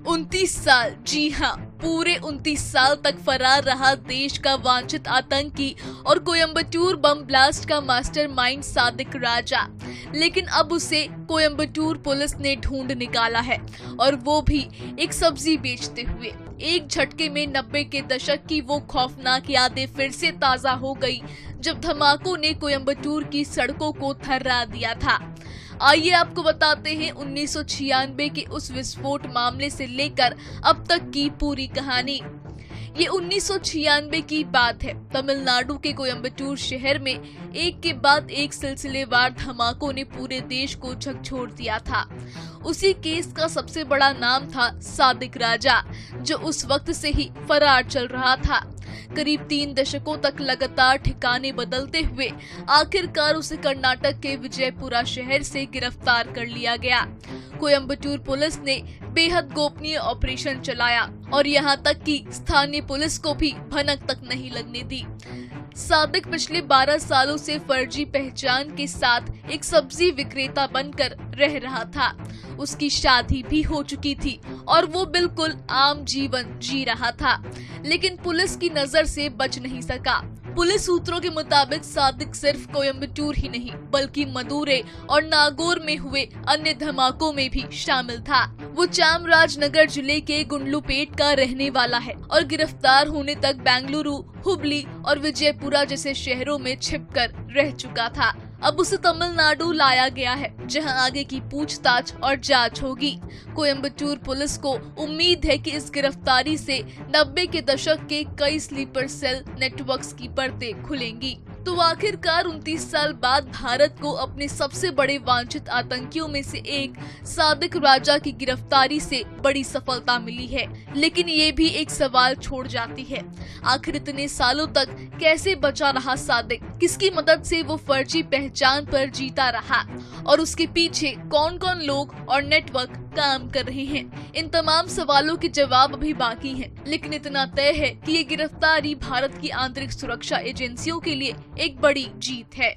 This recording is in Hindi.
29 साल, जी हाँ, पूरे 29 साल तक फरार रहा देश का वांछित आतंकी और कोयम्बटूर बम ब्लास्ट का मास्टरमाइंड सादिक राजा। लेकिन अब उसे कोयम्बटूर पुलिस ने ढूंढ निकाला है, और वो भी एक सब्जी बेचते हुए। एक झटके में 90 के दशक की वो खौफनाक यादें फिर से ताजा हो गई, जब धमाकों ने कोयम्बटूर की सड़कों को थर्रा दिया था। आइए आपको बताते हैं 1996 के उस विस्फोट मामले से लेकर अब तक की पूरी कहानी। ये 1996 की बात है। तमिलनाडु के कोयम्बटूर शहर में एक के बाद एक सिलसिलेवार धमाकों ने पूरे देश को झकझोर दिया था। उसी केस का सबसे बड़ा नाम था सादिक राजा, जो उस वक्त से ही फरार चल रहा था। करीब 3 दशकों तक लगातार ठिकाने बदलते हुए आखिरकार उसे कर्नाटक के विजयपुरा शहर से गिरफ्तार कर लिया गया। कोयम्बटूर पुलिस ने बेहद गोपनीय ऑपरेशन चलाया और यहां तक कि स्थानीय पुलिस को भी भनक तक नहीं लगने दी। सादिक पिछले 12 सालों से फर्जी पहचान के साथ एक सब्जी विक्रेता बनकर रह रहा था। उसकी शादी भी हो चुकी थी और वो बिल्कुल आम जीवन जी रहा था, लेकिन पुलिस की नजर से बच नहीं सका। पुलिस सूत्रों के मुताबिक सादिक सिर्फ कोयम्बटूर ही नहीं, बल्कि मदुरै और नागौर में हुए अन्य धमाकों में भी शामिल था। वो चामराजनगर जिले के गुंडलुपेट का रहने वाला है और गिरफ्तार होने तक बेंगलुरु, हुबली और विजयपुरा जैसे शहरों में छिपकर रह चुका था। अब उसे तमिलनाडु लाया गया है, जहां आगे की पूछताछ और जांच होगी। कोयम्बटूर पुलिस को उम्मीद है कि इस गिरफ्तारी से 90 के दशक के कई स्लीपर सेल नेटवर्क्स की परतें खुलेंगी। तो आखिरकार 29 साल बाद भारत को अपने सबसे बड़े वांछित आतंकियों में से एक सादिक राजा की गिरफ्तारी से बड़ी सफलता मिली है। लेकिन ये भी एक सवाल छोड़ जाती है, आखिर इतने सालों तक कैसे बचा रहा सादिक? किसकी मदद से वो फर्जी पहचान पर जीता रहा और उसके पीछे कौन कौन लोग और नेटवर्क काम कर रहे हैं? इन तमाम सवालों के जवाब अभी बाकी हैं, लेकिन इतना तय है कि ये गिरफ्तारी भारत की आंतरिक सुरक्षा एजेंसियों के लिए एक बड़ी जीत है।